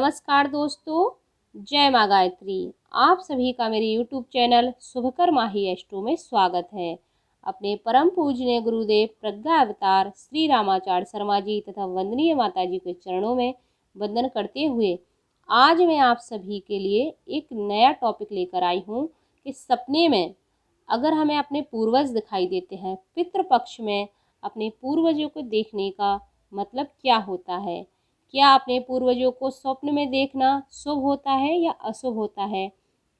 नमस्कार दोस्तों, जय माँ गायत्री। आप सभी का मेरे YouTube चैनल शुभकर माही एस्ट्रो में स्वागत है। अपने परम पूजनीय गुरुदेव प्रज्ञा अवतार श्री रामाचार्य शर्मा जी तथा वंदनीय माता जी के चरणों में वंदन करते हुए आज मैं आप सभी के लिए एक नया टॉपिक लेकर आई हूँ कि सपने में अगर हमें अपने पूर्वज दिखाई देते हैं, पितृपक्ष में अपने पूर्वजों को देखने का मतलब क्या होता है। क्या अपने पूर्वजों को स्वप्न में देखना शुभ होता है या अशुभ होता है,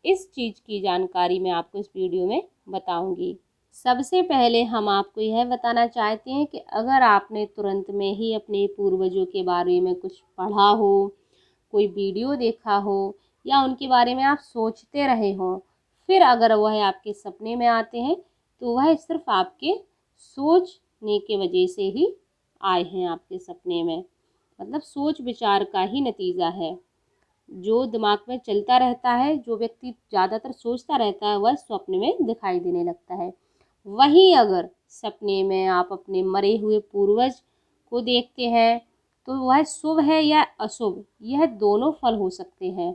इस चीज़ की जानकारी मैं आपको इस वीडियो में बताऊंगी। सबसे पहले हम आपको यह बताना चाहते हैं कि अगर आपने तुरंत में ही अपने पूर्वजों के बारे में कुछ पढ़ा हो, कोई वीडियो देखा हो या उनके बारे में आप सोचते रहे हो, फिर अगर वह आपके सपने में आते हैं तो वह सिर्फ आपके सोचने के वजह से ही आए हैं आपके सपने में। मतलब सोच विचार का ही नतीजा है। जो दिमाग में चलता रहता है, जो व्यक्ति ज़्यादातर सोचता रहता है, वह स्वप्न में दिखाई देने लगता है। वहीं अगर सपने में आप अपने मरे हुए पूर्वज को देखते हैं तो वह शुभ है या अशुभ, यह दोनों फल हो सकते हैं।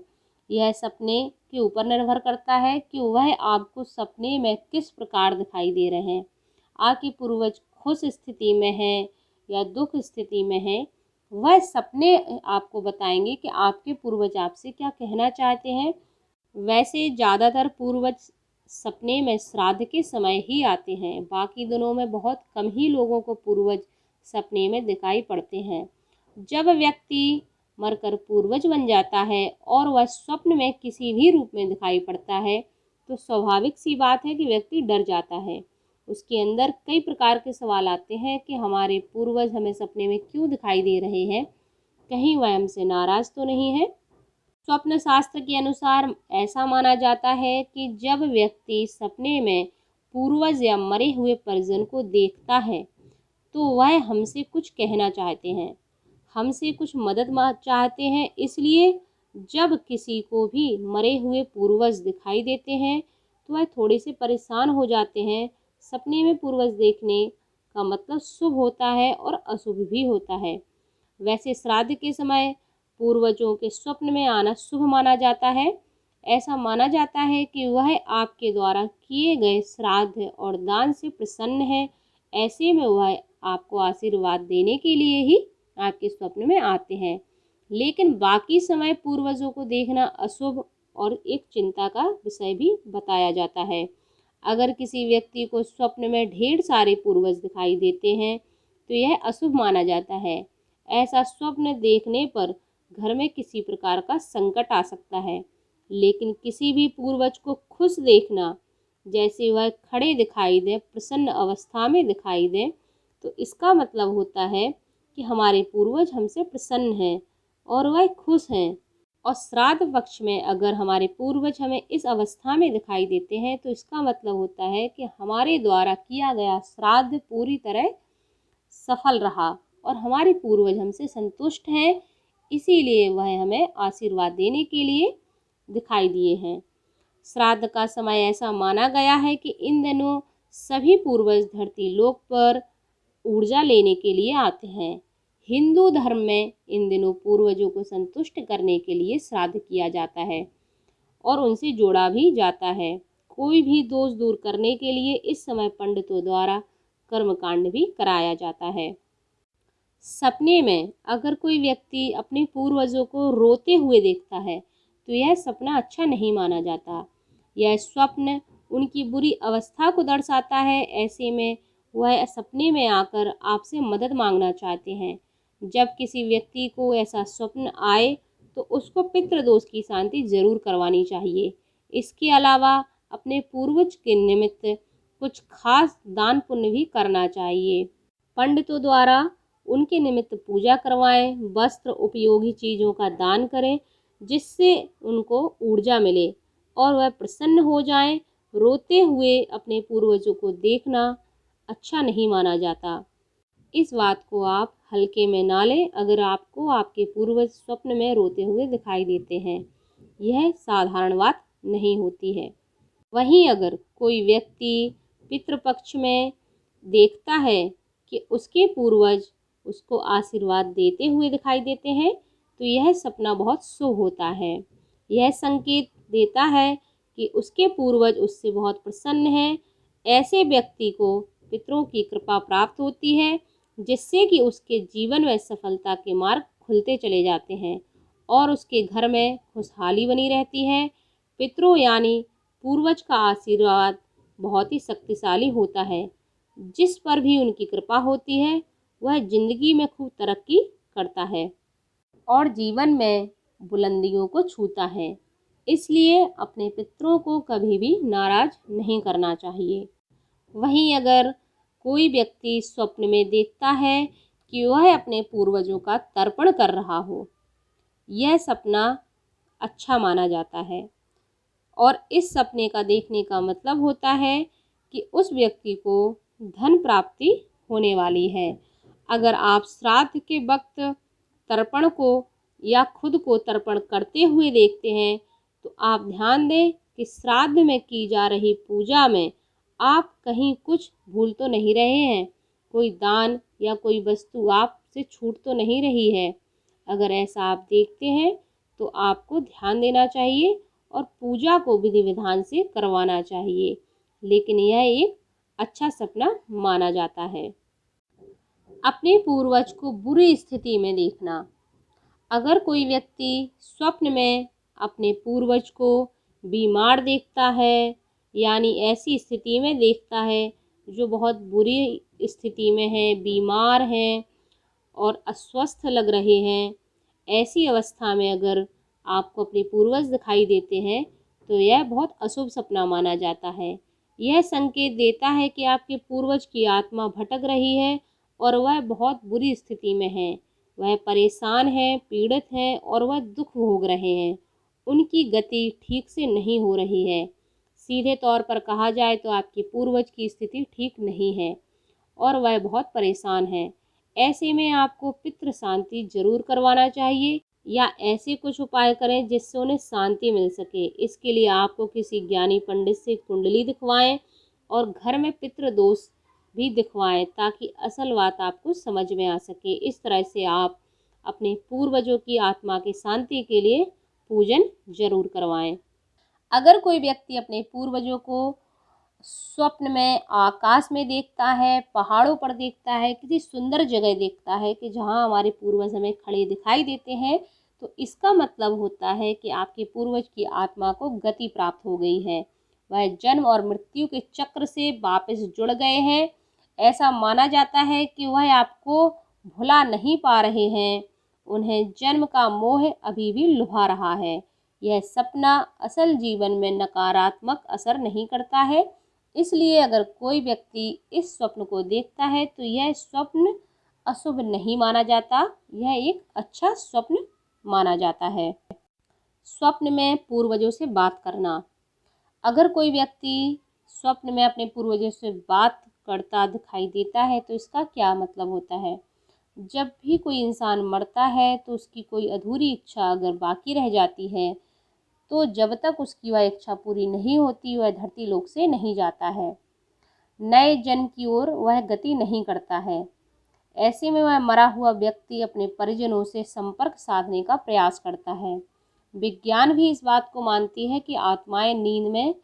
यह सपने के ऊपर निर्भर करता है कि वह आपको सपने में किस प्रकार दिखाई दे रहे हैं। आपके पूर्वज खुश स्थिति में हैं या दुख स्थिति में हैं, वह सपने आपको बताएंगे कि आपके पूर्वज आपसे क्या कहना चाहते हैं। वैसे ज़्यादातर पूर्वज सपने में श्राद्ध के समय ही आते हैं। बाकी दिनों में बहुत कम ही लोगों को पूर्वज सपने में दिखाई पड़ते हैं। जब व्यक्ति मरकर पूर्वज बन जाता है और वह स्वप्न में किसी भी रूप में दिखाई पड़ता है तो स्वाभाविक सी बात है कि व्यक्ति डर जाता है। उसके अंदर कई प्रकार के सवाल आते हैं कि हमारे पूर्वज हमें सपने में क्यों दिखाई दे रहे हैं, कहीं वह हमसे नाराज़ तो नहीं है। स्वप्न शास्त्र के अनुसार ऐसा माना जाता है कि जब व्यक्ति सपने में पूर्वज या मरे हुए परिजन को देखता है तो वह हमसे कुछ कहना चाहते हैं, हमसे कुछ मदद चाहते हैं। इसलिए जब किसी को भी मरे हुए पूर्वज दिखाई देते हैं तो वह थोड़े से परेशान हो जाते हैं। सपने में पूर्वज देखने का मतलब शुभ होता है और अशुभ भी होता है। वैसे श्राद्ध के समय पूर्वजों के स्वप्न में आना शुभ माना जाता है। ऐसा माना जाता है कि वह आपके द्वारा किए गए श्राद्ध और दान से प्रसन्न है। ऐसे में वह आपको आशीर्वाद देने के लिए ही आपके स्वप्न में आते हैं। लेकिन बाकी समय पूर्वजों को देखना अशुभ और एक चिंता का विषय भी बताया जाता है। अगर किसी व्यक्ति को स्वप्न में ढेर सारे पूर्वज दिखाई देते हैं तो यह अशुभ माना जाता है। ऐसा स्वप्न देखने पर घर में किसी प्रकार का संकट आ सकता है। लेकिन किसी भी पूर्वज को खुश देखना, जैसे वह खड़े दिखाई दे, प्रसन्न अवस्था में दिखाई दे, तो इसका मतलब होता है कि हमारे पूर्वज हमसे प्रसन्न हैं और वह खुश हैं। और श्राद्ध पक्ष में अगर हमारे पूर्वज हमें इस अवस्था में दिखाई देते हैं तो इसका मतलब होता है कि हमारे द्वारा किया गया श्राद्ध पूरी तरह सफल रहा और हमारे पूर्वज हमसे संतुष्ट हैं। इसीलिए वह हमें आशीर्वाद देने के लिए दिखाई दिए हैं। श्राद्ध का समय ऐसा माना गया है कि इन दिनों सभी पूर्वज धरती लोक पर ऊर्जा लेने के लिए आते हैं। हिंदू धर्म में इन दिनों पूर्वजों को संतुष्ट करने के लिए श्राद्ध किया जाता है और उनसे जोड़ा भी जाता है। कोई भी दोष दूर करने के लिए इस समय पंडितों द्वारा कर्मकांड भी कराया जाता है। सपने में अगर कोई व्यक्ति अपने पूर्वजों को रोते हुए देखता है तो यह सपना अच्छा नहीं माना जाता। यह स्वप्न उनकी बुरी अवस्था को दर्शाता है। ऐसे में वह सपने में आकर आपसे मदद मांगना चाहते हैं। जब किसी व्यक्ति को ऐसा स्वप्न आए तो उसको पितृदोष की शांति जरूर करवानी चाहिए। इसके अलावा अपने पूर्वज के निमित्त कुछ खास दान पुण्य भी करना चाहिए। पंडितों द्वारा उनके निमित्त पूजा करवाएं, वस्त्र उपयोगी चीज़ों का दान करें, जिससे उनको ऊर्जा मिले और वह प्रसन्न हो जाएं। रोते हुए अपने पूर्वजों को देखना अच्छा नहीं माना जाता। इस बात को आप हल्के में ना लें। अगर आपको आपके पूर्वज स्वप्न में रोते हुए दिखाई देते हैं, यह साधारण बात नहीं होती है। वहीं अगर कोई व्यक्ति पितृपक्ष में देखता है कि उसके पूर्वज उसको आशीर्वाद देते हुए दिखाई देते हैं तो यह सपना बहुत शुभ होता है। यह संकेत देता है कि उसके पूर्वज उससे बहुत प्रसन्न हैं। ऐसे व्यक्ति को पितरों की कृपा प्राप्त होती है, जिससे कि उसके जीवन में सफलता के मार्ग खुलते चले जाते हैं और उसके घर में खुशहाली बनी रहती है। पितरों यानी पूर्वज का आशीर्वाद बहुत ही शक्तिशाली होता है। जिस पर भी उनकी कृपा होती है वह जिंदगी में खूब तरक्की करता है और जीवन में बुलंदियों को छूता है। इसलिए अपने पितरों को कभी भी नाराज नहीं करना चाहिए। वहीं अगर कोई व्यक्ति स्वप्न में देखता है कि वह अपने पूर्वजों का तर्पण कर रहा हो, यह सपना अच्छा माना जाता है और इस सपने का देखने का मतलब होता है कि उस व्यक्ति को धन प्राप्ति होने वाली है। अगर आप श्राद्ध के वक्त तर्पण को या खुद को तर्पण करते हुए देखते हैं तो आप ध्यान दें कि श्राद्ध में की जा रही पूजा में आप कहीं कुछ भूल तो नहीं रहे हैं, कोई दान या कोई वस्तु आपसे छूट तो नहीं रही है। अगर ऐसा आप देखते हैं तो आपको ध्यान देना चाहिए और पूजा को विधि विधान से करवाना चाहिए, लेकिन यह एक अच्छा सपना माना जाता है। अपने पूर्वज को बुरी स्थिति में देखना। अगर कोई व्यक्ति स्वप्न में अपने पूर्वज को बीमार देखता है, यानी ऐसी स्थिति में देखता है जो बहुत बुरी स्थिति में है, बीमार हैं और अस्वस्थ लग रहे हैं, ऐसी अवस्था में अगर आपको अपने पूर्वज दिखाई देते हैं तो यह बहुत अशुभ सपना माना जाता है। यह संकेत देता है कि आपके पूर्वज की आत्मा भटक रही है और वह बहुत बुरी स्थिति में है। वह परेशान है, पीड़ित है और वह दुख भोग रहे हैं। उनकी गति ठीक से नहीं हो रही है। सीधे तौर पर कहा जाए तो आपके पूर्वज की स्थिति ठीक नहीं है और वह बहुत परेशान है। ऐसे में आपको पितृ शांति जरूर करवाना चाहिए या ऐसे कुछ उपाय करें जिससे उन्हें शांति मिल सके। इसके लिए आपको किसी ज्ञानी पंडित से कुंडली दिखवाएं और घर में पितृ दोष भी दिखवाएं ताकि असल बात आपको समझ में आ सके। इस तरह से आप अपने पूर्वजों की आत्मा की शांति के लिए पूजन जरूर करवाएं। अगर कोई व्यक्ति अपने पूर्वजों को स्वप्न में आकाश में देखता है, पहाड़ों पर देखता है, किसी सुंदर जगह देखता है कि जहाँ हमारे पूर्वज हमें खड़े दिखाई देते हैं, तो इसका मतलब होता है कि आपके पूर्वज की आत्मा को गति प्राप्त हो गई है। वह जन्म और मृत्यु के चक्र से वापस जुड़ गए हैं। ऐसा माना जाता है कि वह आपको भुला नहीं पा रहे हैं, उन्हें जन्म का मोह अभी भी लुभा रहा है। यह सपना असल जीवन में नकारात्मक असर नहीं करता है। इसलिए अगर कोई व्यक्ति इस स्वप्न को देखता है तो यह स्वप्न अशुभ नहीं माना जाता, यह एक अच्छा स्वप्न माना जाता है। स्वप्न में पूर्वजों से बात करना। अगर कोई व्यक्ति स्वप्न में अपने पूर्वजों से बात करता दिखाई देता है तो इसका क्या मतलब होता है? जब भी कोई इंसान मरता है तो उसकी कोई अधूरी इच्छा अगर बाकी रह जाती है तो जब तक उसकी वह इच्छा पूरी नहीं होती वह धरती लोक से नहीं जाता है, नए जन्म की ओर वह गति नहीं करता है। ऐसे में वह मरा हुआ व्यक्ति अपने परिजनों से संपर्क साधने का प्रयास करता है। विज्ञान भी इस बात को मानती है कि आत्माएं नींद में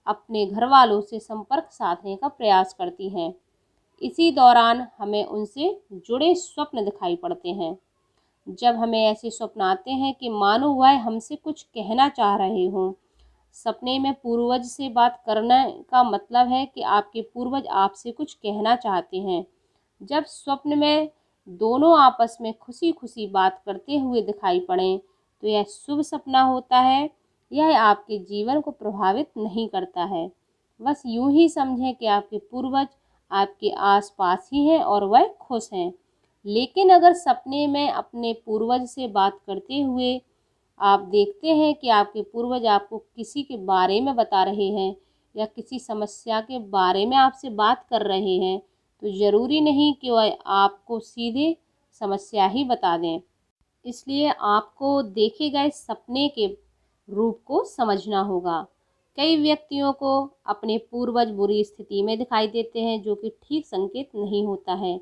अपने घर वालों से संपर्क साधने का प्रयास करती हैं। इसी दौरान हमें उनसे जुड़े स्वप्न दिखाई पड़ते हैं। जब हमें ऐसे स्वप्न आते हैं कि मानो वह हमसे कुछ कहना चाह रहे हों। सपने में पूर्वज से बात करने का मतलब है कि आपके पूर्वज आपसे कुछ कहना चाहते हैं। जब स्वप्न में दोनों आपस में खुशी खुशी बात करते हुए दिखाई पड़ें तो यह शुभ सपना होता है। यह आपके जीवन को प्रभावित नहीं करता है। बस यूं ही समझें कि आपके पूर्वज आपके आसपास ही हैं और वह खुश हैं। लेकिन अगर सपने में अपने पूर्वज से बात करते हुए आप देखते हैं कि आपके पूर्वज आपको किसी के बारे में बता रहे हैं या किसी समस्या के बारे में आपसे बात कर रहे हैं तो ज़रूरी नहीं कि वह आपको सीधे समस्या ही बता दें। इसलिए आपको देखे गए सपने के रूप को समझना होगा। कई व्यक्तियों को अपने पूर्वज बुरी स्थिति में दिखाई देते हैं जो कि ठीक संकेत नहीं होता है।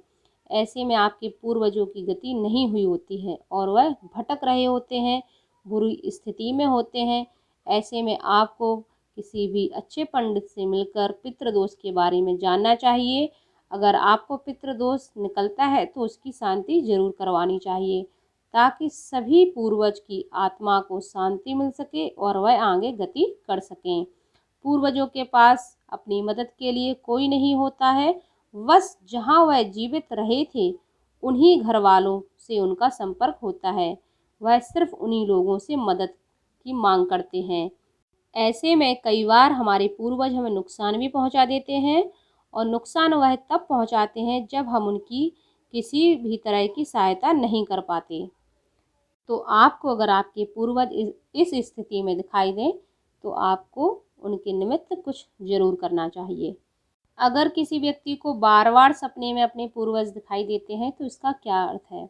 ऐसे में आपके पूर्वजों की गति नहीं हुई होती है और वह भटक रहे होते हैं, बुरी स्थिति में होते हैं। ऐसे में आपको किसी भी अच्छे पंडित से मिलकर पितृदोष के बारे में जानना चाहिए। अगर आपको पितृदोष निकलता है तो उसकी शांति जरूर करवानी चाहिए, ताकि सभी पूर्वज की आत्मा को शांति मिल सके और वह आगे गति कर सकें। पूर्वजों के पास अपनी मदद के लिए कोई नहीं होता है, बस जहाँ वह जीवित रहे थे उन्हीं घर वालों से उनका संपर्क होता है। वह सिर्फ उन्हीं लोगों से मदद की मांग करते हैं। ऐसे में कई बार हमारे पूर्वज हमें नुकसान भी पहुंचा देते हैं, और नुकसान वह तब पहुंचाते हैं जब हम उनकी किसी भी तरह की सहायता नहीं कर पाते। तो आपको अगर आपके पूर्वज इस स्थिति में दिखाई दें तो आपको उनके निमित्त कुछ जरूर करना चाहिए। अगर किसी व्यक्ति को बार बार सपने में अपने पूर्वज दिखाई देते हैं तो इसका क्या अर्थ है?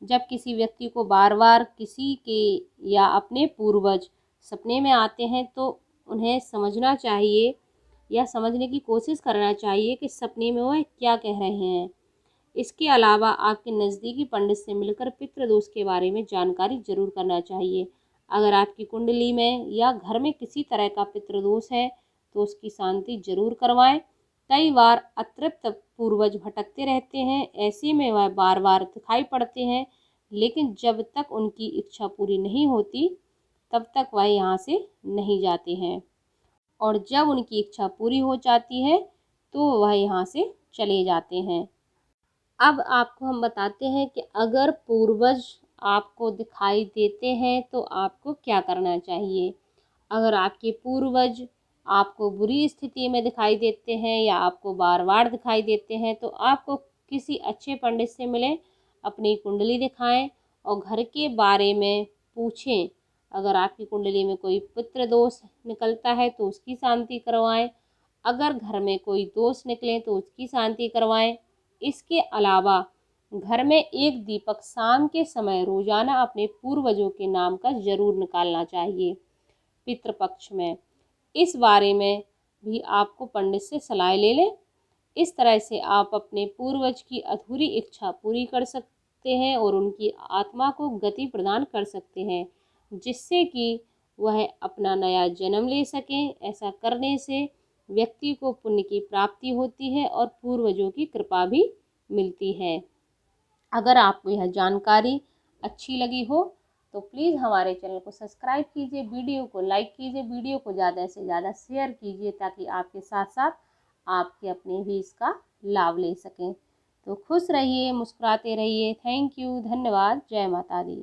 जब किसी व्यक्ति को बार बार किसी के या अपने पूर्वज सपने में आते हैं तो उन्हें समझना चाहिए या समझने की कोशिश करना चाहिए कि सपने में वह क्या कह रहे हैं। इसके अलावा आपके नज़दीकी पंडित से मिलकर पितृदोष के बारे में जानकारी जरूर करना चाहिए। अगर आपकी कुंडली में या घर में किसी तरह का पितृदोष है तो उसकी शांति जरूर करवाएं। कई बार अतृप्त पूर्वज भटकते रहते हैं, ऐसे में वह बार बार दिखाई पड़ते हैं, लेकिन जब तक उनकी इच्छा पूरी नहीं होती तब तक वह यहाँ से नहीं जाते हैं, और जब उनकी इच्छा पूरी हो जाती है तो वह यहाँ से चले जाते हैं। अब आपको हम बताते हैं कि अगर पूर्वज आपको दिखाई देते हैं तो आपको क्या करना चाहिए। अगर आपके पूर्वज आपको बुरी स्थिति में दिखाई देते हैं या आपको बार बार दिखाई देते हैं तो आपको किसी अच्छे पंडित से मिलें, अपनी कुंडली दिखाएं और घर के बारे में पूछें। अगर आपकी कुंडली में कोई पितृ दोष निकलता है तो उसकी शांति करवाएं। अगर घर में कोई दोष निकले तो उसकी शांति करवाएं। इसके अलावा घर में एक दीपक शाम के समय रोजाना अपने पूर्वजों के नाम का जरूर निकालना चाहिए पितृपक्ष में। इस बारे में भी आपको पंडित से सलाह ले लें। इस तरह से आप अपने पूर्वज की अधूरी इच्छा पूरी कर सकते हैं और उनकी आत्मा को गति प्रदान कर सकते हैं, जिससे कि वह अपना नया जन्म ले सकें। ऐसा करने से व्यक्ति को पुण्य की प्राप्ति होती है और पूर्वजों की कृपा भी मिलती है। अगर आपको यह जानकारी अच्छी लगी हो तो प्लीज़ हमारे चैनल को सब्सक्राइब कीजिए, वीडियो को लाइक कीजिए, वीडियो को ज़्यादा से ज़्यादा शेयर कीजिए, ताकि आपके साथ साथ आपके अपने भी इसका लाभ ले सकें। तो खुश रहिए, मुस्कुराते रहिए। थैंक यू, धन्यवाद। जय माता दी।